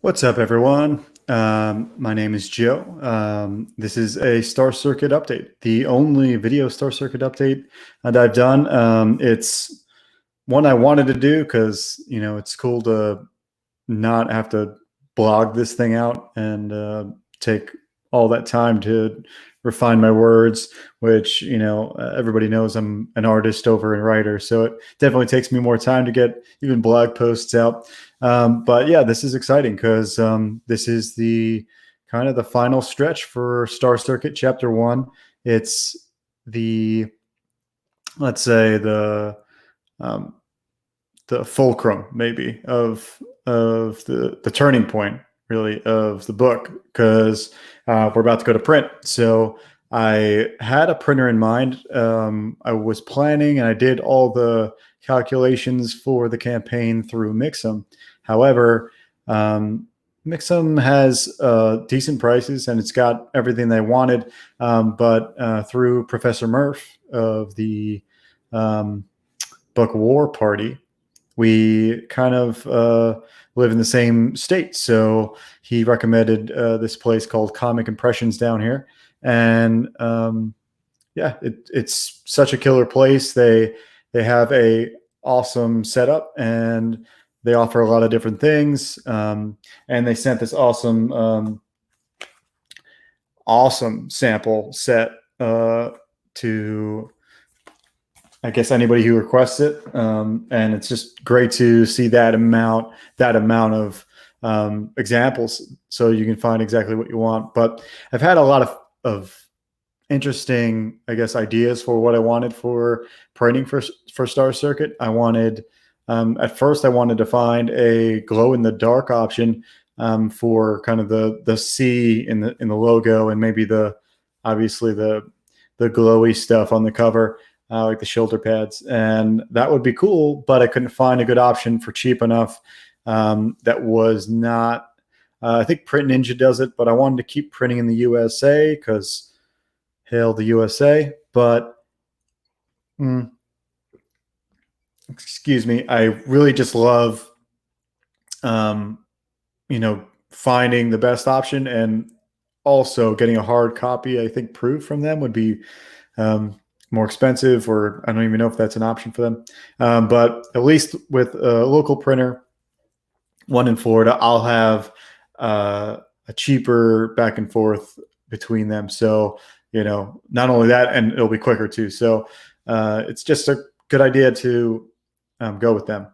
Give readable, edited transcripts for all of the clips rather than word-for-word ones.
What's up, everyone? My name is Joe. This is a Star Circuit update, the only video Star Circuit update that I've done. It's one I wanted to do because, it's cool to not have to blog this thing out and take all that time to refine my words, which, everybody knows I'm an artist over and writer. So it definitely takes me more time to get even blog posts out. But yeah, this is exciting because this is the kind of the final stretch for Star Circuit Chapter 1. It's the, let's say, um, the fulcrum maybe of the turning point really of the book because we're about to go to print. So I had a printer in mind. I was planning and I did all the calculations for the campaign through Mixam. However, Mixam has decent prices and it's got everything they wanted, but through Professor Murph of the Book War Party, we kind of live in the same state. So he recommended this place called Comic Impressions down here. And yeah, it's such a killer place. They have a awesome setup and they offer a lot of different things. And they sent this awesome sample set to, I guess, anybody who requests it, and it's just great to see that amount of examples, so you can find exactly what you want. But I've had a lot of interesting, I guess, ideas for what I wanted for printing for Star Circuit. I wanted, at first, I wanted to find a glow in the dark option for kind of the C in the logo, and maybe obviously the glowy stuff on the cover. Like the shoulder pads, and that would be cool, but I couldn't find a good option for cheap enough. That was not, I think Print Ninja does it, but I wanted to keep printing in the USA because hail the USA. But excuse me, I really just love, finding the best option and also getting a hard copy. I think proof from them would be more expensive, or I don't even know if that's an option for them. But at least with a local printer, one in Florida, I'll have a cheaper back and forth between them. So, not only that, and it'll be quicker too. So it's just a good idea to go with them,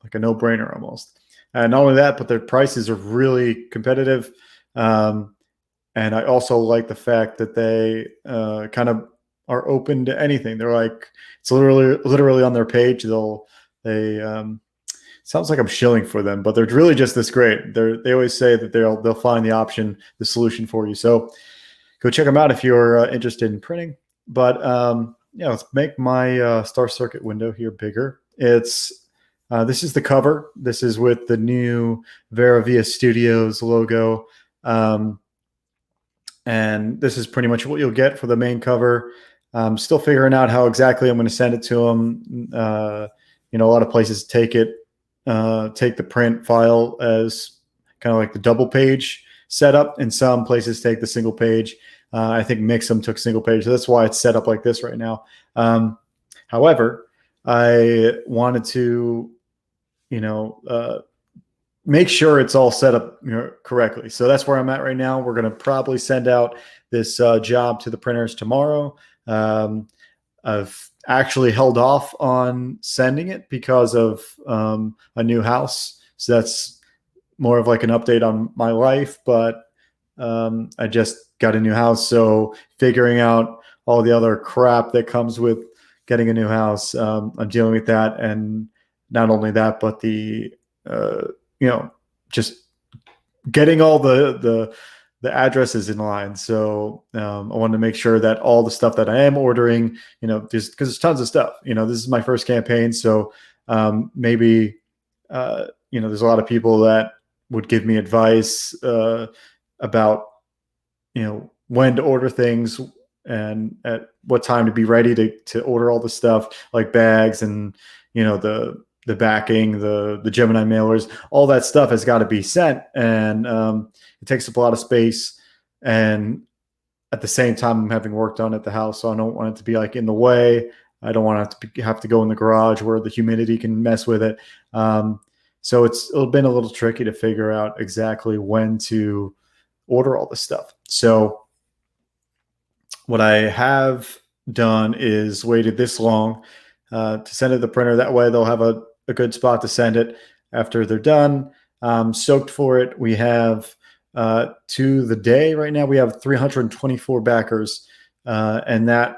like a no-brainer almost. And not only that, but their prices are really competitive. And I also like the fact that they kind of are open to anything. They're like, it's literally on their page. They sounds like I'm shilling for them, but they're really just this great. They always say that they'll find the solution for you. So go check them out if you're interested in printing. But let's make my Star Circuit window here bigger. It's this is the cover. This is with the new Vera Via Studios logo. And this is pretty much what you'll get for the main cover. I'm still figuring out how exactly I'm going to send it to them. A lot of places take the print file as kind of like the double page setup, and some places take the single page. I think Mixam took single page, so that's why it's set up like this right now. However, I wanted to, make sure it's all set up correctly. So that's where I'm at right now. We're going to probably send out this job to the printers tomorrow. I've actually held off on sending it because of a new house. So that's more of like an update on my life, but I just got a new house. So figuring out all the other crap that comes with getting a new house, I'm dealing with that. And not only that, but the, just getting all the addresses in line. So I wanted to make sure that all the stuff that I am ordering, just because there's tons of stuff. This is my first campaign, so maybe there's a lot of people that would give me advice about when to order things and at what time to be ready to order all the stuff like bags and the the backing, the Gemini mailers, all that stuff has got to be sent, and it takes up a lot of space. And at the same time, I'm having work done at the house, so I don't want it to be like in the way. I don't want it to have to go in the garage where the humidity can mess with it. So it's been a little tricky to figure out exactly when to order all this stuff. So what I have done is waited this long to send it to the printer. That way they'll have a good spot to send it after they're done. Soaked for it. We have to the day right now, we have 324 backers, and that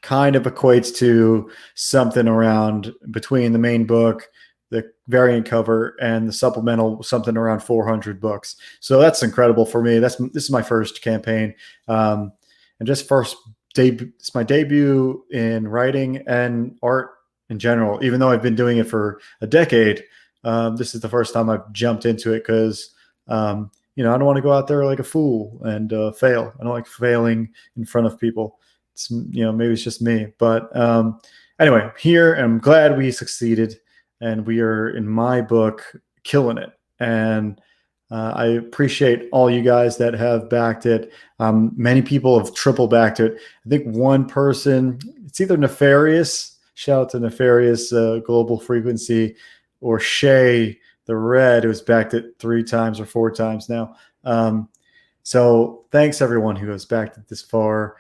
kind of equates to something around between the main book, the variant cover, and the supplemental, something around 400 books. So that's incredible for me. This is my first campaign, and just first debut. It's my debut in writing and art in general. Even though I've been doing it for a decade, this is the first time I've jumped into it because I don't want to go out there like a fool and fail. I don't like failing in front of people. It's, maybe it's just me, but anyway, here, I'm glad we succeeded, and we are, in my book, killing it. And I appreciate all you guys that have backed it. Many people have triple backed it. I think one person, it's either Nefarious, shout out to Nefarious Global Frequency, or Shay the Red, who's backed it 3 times or 4 times now. So thanks everyone who has backed it this far.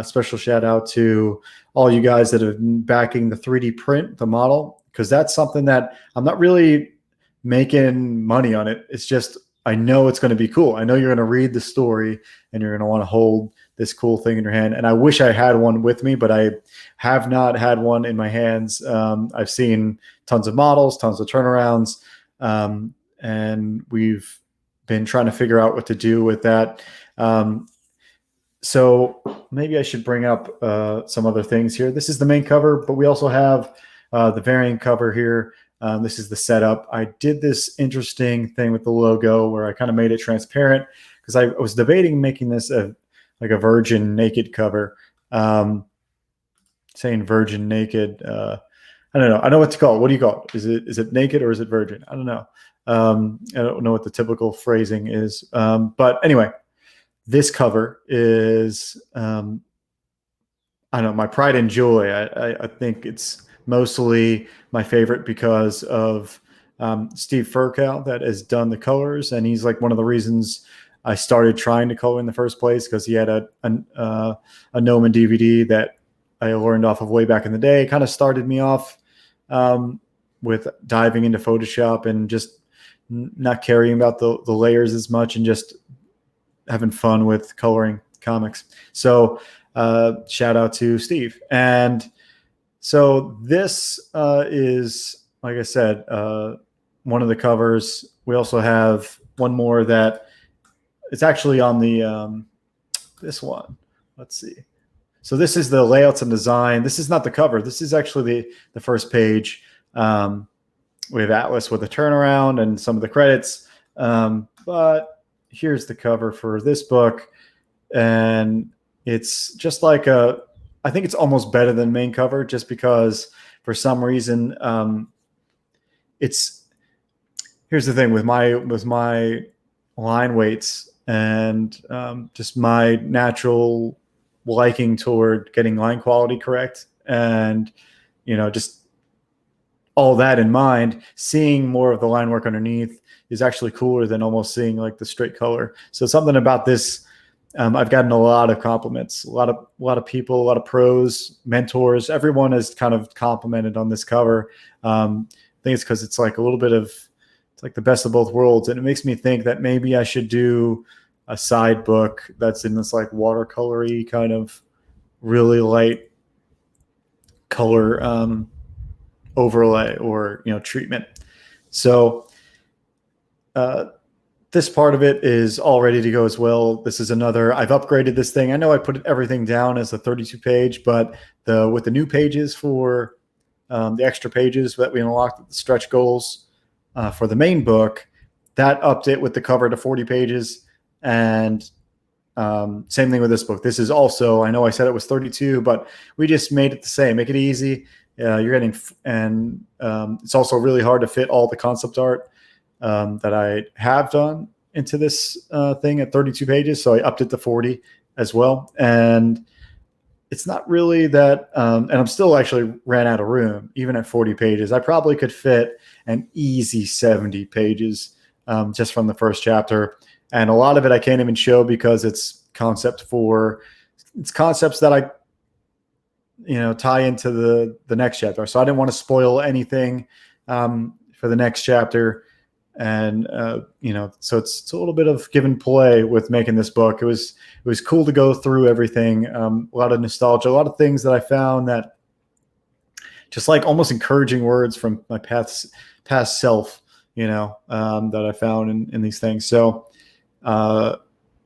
Special shout out to all you guys that have been backing the 3D print, the model, because that's something that I'm not really making money on it. It's just, I know it's going to be cool. I know you're going to read the story and you're going to want to hold this cool thing in your hand. And I wish I had one with me, but I have not had one in my hands. I've seen tons of models, tons of turnarounds, and we've been trying to figure out what to do with that. So maybe I should bring up some other things here. This is the main cover, but we also have the variant cover here. This is the setup. I did this interesting thing with the logo where I kind of made it transparent because I was debating making this like a virgin naked cover. Saying virgin naked. I don't know. I know what to call it. What do you call it? Is it naked or is it virgin? I don't know. I don't know what the typical phrasing is. But anyway, this cover is, I don't know, my pride and joy. I think it's mostly my favorite because of Steve Furcal that has done the colors, and he's like one of the reasons I started trying to color in the first place, because he had a Gnomon DVD that I learned off of way back in the day. Kind of started me off with diving into Photoshop and just not caring about the layers as much and just having fun with coloring comics. So shout out to Steve. And so this is, like I said, one of the covers. We also have one more that it's actually on the this one. Let's see. So this is the layouts and design. This is not the cover. This is actually the first page. We have Atlas with a turnaround and some of the credits. But here's the cover for this book. And it's just like I think it's almost better than main cover, just because for some reason here's the thing with my line weights and just my natural liking toward getting line quality correct, and just all that in mind, seeing more of the line work underneath is actually cooler than almost seeing like the straight color. So something about this, I've gotten a lot of compliments, a lot of people, a lot of pros, mentors, everyone has kind of complimented on this cover. I think it's because it's like a little bit of, it's like the best of both worlds. And it makes me think that maybe I should do a side book that's in this like watercolory kind of really light color overlay or treatment. So this part of it is all ready to go as well. This is another, I've upgraded this thing. I know I put everything down as a 32 page, but with the new pages for the extra pages that we unlocked with the stretch goals for the main book, that upped it with the cover to 40 pages. And same thing with this book. This is also, I know I said it was 32, but we just made it the same, make it easy. you're getting, and it's also really hard to fit all the concept art that I have done into this thing at 32 pages. So I upped it to 40 as well. And it's not really that, and I'm still actually ran out of room, even at 40 pages. I probably could fit an easy 70 pages just from the first chapter. And a lot of it I can't even show because it's concepts that I, tie into the next chapter. So I didn't want to spoil anything for the next chapter. And so it's a little bit of give and play with making this book. It was cool to go through everything. A lot of nostalgia, a lot of things that I found that just like almost encouraging words from my past self, that I found in these things. So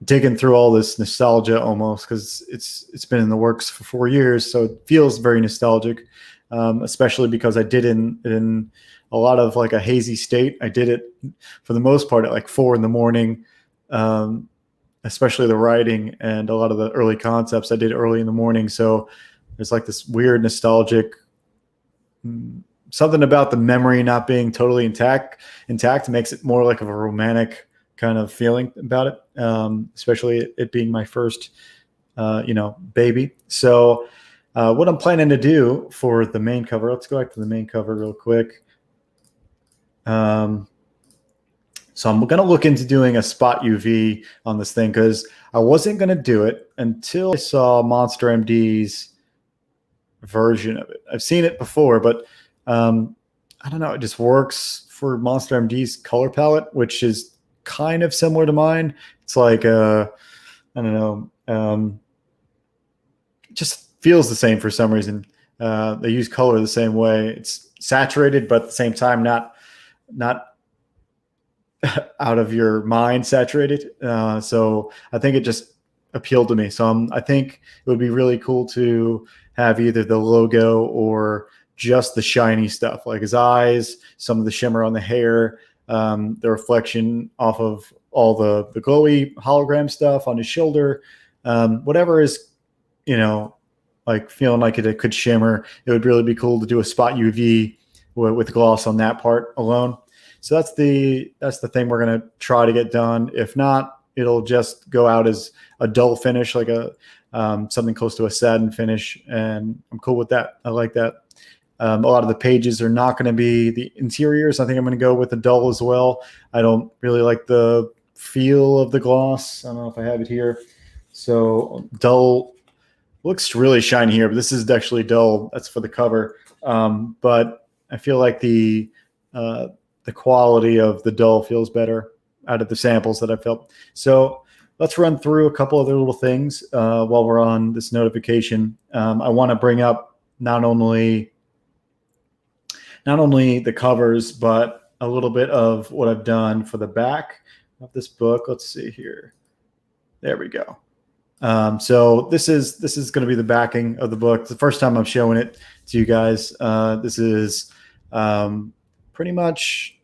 digging through all this nostalgia almost, because it's been in the works for 4 years, so it feels very nostalgic, especially because I did in a lot of like a hazy state. I did it for the most part at like 4 a.m, especially the writing and a lot of the early concepts I did early in the morning. So there's like this weird nostalgic, something about the memory not being totally intact makes it more like of a romantic kind of feeling about it, especially it being my first, baby. So what I'm planning to do for the main cover, let's go back to the main cover real quick. So I'm going to look into doing a spot UV on this thing because I wasn't going to do it until I saw Monster MD's version of it. I've seen it before, but I don't know. It just works for Monster MD's color palette, which is kind of similar to mine. It's like, I don't know, just feels the same for some reason. They use color the same way. It's saturated, but at the same time, not out of your mind saturated. So I think it just appealed to me. So I think it would be really cool to have either the logo or just the shiny stuff, like his eyes, some of the shimmer on the hair, the reflection off of all the glowy hologram stuff on his shoulder, whatever is, like feeling like it could shimmer. It would really be cool to do a spot UV with gloss on that part alone. So that's the thing we're going to try to get done. If not, it'll just go out as a dull finish, like something close to a satin finish. And I'm cool with that. I like that. A lot of the pages are not going to be the interiors. I think I'm going to go with the dull as well. I don't really like the feel of the gloss. I don't know if I have it here. So dull looks really shiny here, but this is actually dull. That's for the cover. But I feel like the quality of the dull feels better out of the samples that I felt. So let's run through a couple other little things while we're on this notification. I want to bring up not only the covers, but a little bit of what I've done for the back of this book. Let's see here. There we go. So this is going to be the backing of the book. It's the first time I'm showing it to you guys. This is pretty much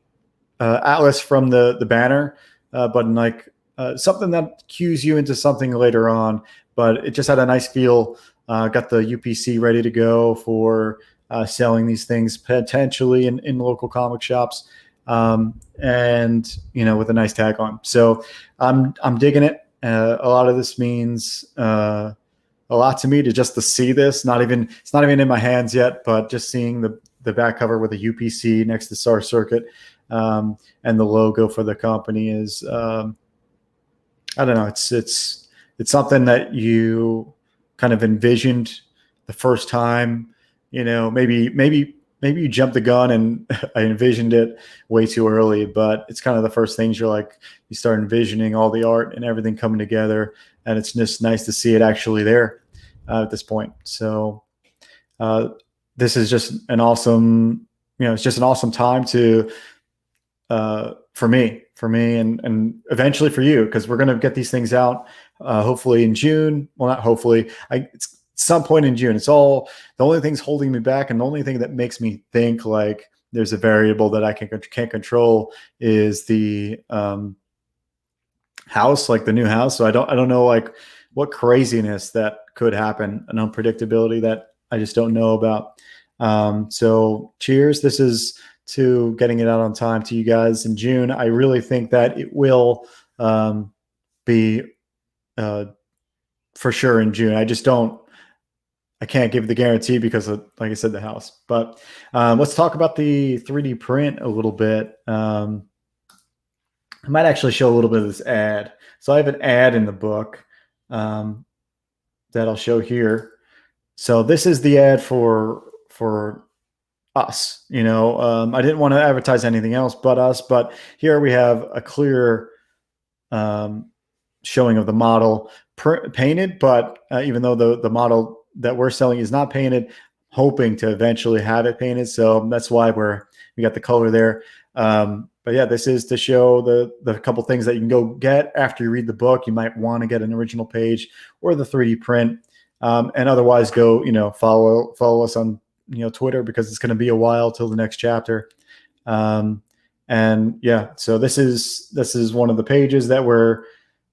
Atlas from the banner, but in like something that cues you into something later on. But it just had a nice feel. Got the UPC ready to go for selling these things potentially in local comic shops, and with a nice tag on. So I'm digging it. A lot of this means a lot to me to see this. It's not even in my hands yet, but just seeing the back cover with a UPC next to Star Circuit and the logo for the company is I don't know. It's something that you kind of envisioned the first time. Maybe you jumped the gun and I envisioned it way too early, but it's kind of the first things you start envisioning all the art and everything coming together. And it's just nice to see it actually there at this point. So this is just an awesome, it's just an awesome time for me and eventually for you, because we're going to get these things out hopefully in June. Well, not hopefully. It's some point in June. It's all the only thing's holding me back, and the only thing that makes me think like there's a variable that I can't control is the house, like the new house. So I don't know like what craziness that could happen, an unpredictability that I just don't know about. So cheers. This is to getting it out on time to you guys in June. I really think that it will be for sure in June. I can't give the guarantee because of, like I said, the house. But let's talk about the 3D print a little bit. I might actually show a little bit of this ad. So I have an ad in the book that I'll show here. So this is the ad for us. I didn't want to advertise anything else but us. But here we have a clear showing of the model painted. But even though the model that we're selling is not painted, hoping to eventually have it painted. So that's why we got the color there. But yeah, this is to show the couple things that you can go get after you read the book. You might want to get an original page or the 3D print, and otherwise go, follow us on, Twitter, because it's going to be a while till the next chapter. And yeah, so this is one of the pages that we're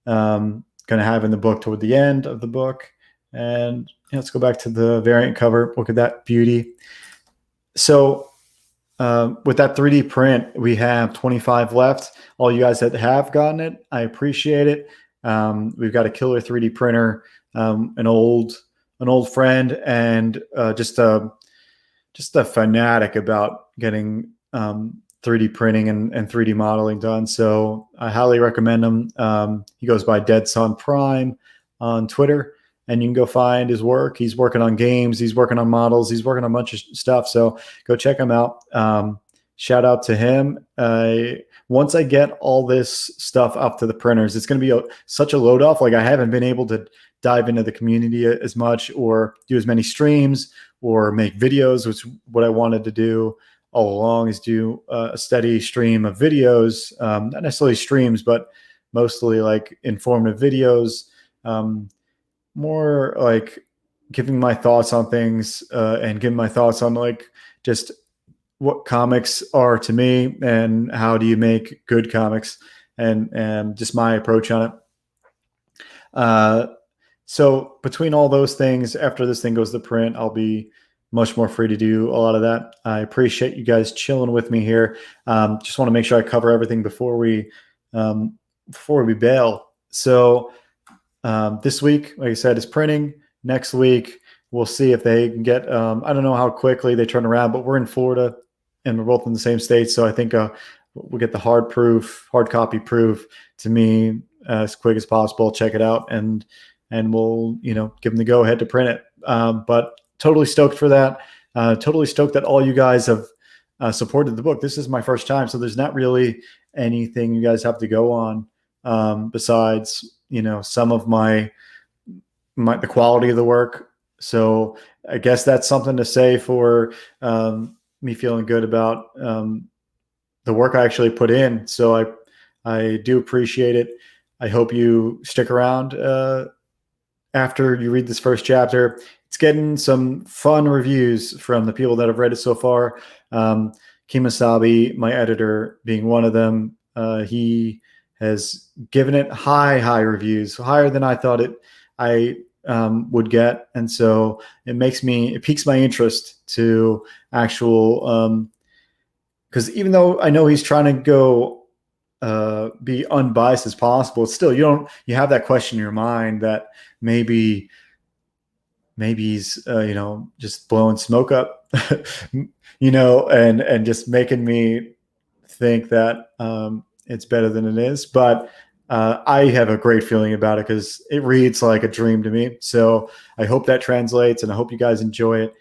going to have in the book toward the end of the book. And let's go back to the variant cover. Look at that beauty. So with that 3D print, we have 25 left. All you guys that have gotten it, I appreciate it. We've got a killer 3D printer, an old friend, and just a fanatic about getting 3D printing and 3D modeling done. So I highly recommend him. He goes by Dead Sun Prime on Twitter, and you can go find his work. He's working on games. He's working on models. He's working on a bunch of stuff. So go check him out. Shout out to him. Once I get all this stuff up to the printers, it's going to be such a load off. Like, I haven't been able to dive into the community as much or do as many streams or make videos, which what I wanted to do all along is do a steady stream of videos, not necessarily streams, but mostly like informative videos, more like giving my thoughts on things and giving my thoughts on like just what comics are to me and how do you make good comics, and just my approach on it. So between all those things, after this thing goes to print, I'll be much more free to do a lot of that. I appreciate you guys chilling with me here. Just want to make sure I cover everything before we bail. So this week, like I said, is printing. Next week, we'll see if they can get, I don't know how quickly they turn around, but we're in Florida and we're both in the same state. So I think we'll get the hard copy proof to me as quick as possible. Check it out and we'll, give them the go ahead to print it. But totally stoked for that. Totally stoked that all you guys have supported the book. This is my first time, so there's not really anything you guys have to go on besides, some of the quality of the work. So I guess that's something to say for me feeling good about the work I actually put in. So I do appreciate it. I hope you stick around after you read this first chapter. It's getting some fun reviews from the people that have read it so far. Kimasabi, my editor, being one of them, he has given it high reviews, higher than I thought I would get. And so it piques my interest to actual, because even though I know he's trying to go be unbiased as possible, still you have that question in your mind that maybe he's just blowing smoke up, and just making me think that it's better than it is. But I have a great feeling about it because it reads like a dream to me. So I hope that translates, and I hope you guys enjoy it.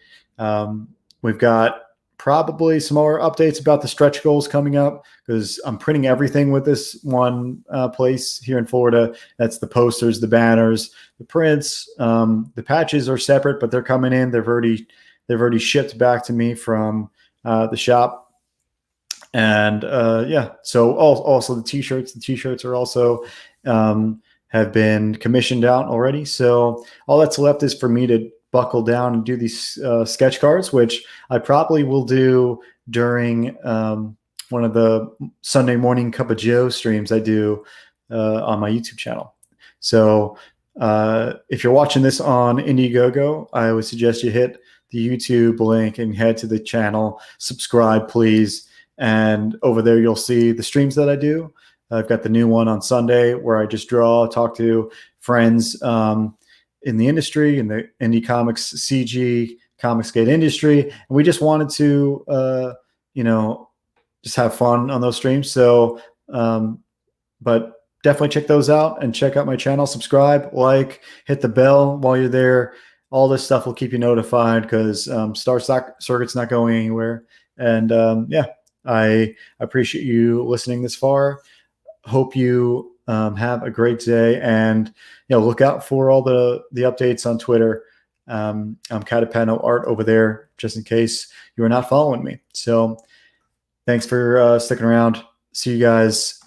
We've got probably some more updates about the stretch goals coming up because I'm printing everything with this one place here in Florida. That's the posters, the banners, the prints. The patches are separate, but they're coming in. They've already shipped back to me from the shop. And so also the t-shirts are also have been commissioned out already. So all that's left is for me to buckle down and do these sketch cards, which I probably will do during one of the Sunday morning Cup of Joe streams I do on my YouTube channel. So if you're watching this on Indiegogo, I would suggest you hit the YouTube link and head to the channel. Subscribe, please. And over there, you'll see the streams that I do. I've got the new one on Sunday where I just draw, talk to friends in the industry, in the indie comics, CG, Comicsgate industry. And we just wanted to, just have fun on those streams. So, but definitely check those out and check out my channel. Subscribe, like, hit the bell while you're there. All this stuff will keep you notified because Star Circuit's not going anywhere. And I appreciate you listening this far. Hope you have a great day, and look out for all the updates on Twitter. I'm Catapano Art over there, just in case you are not following me. So thanks for sticking around. See you guys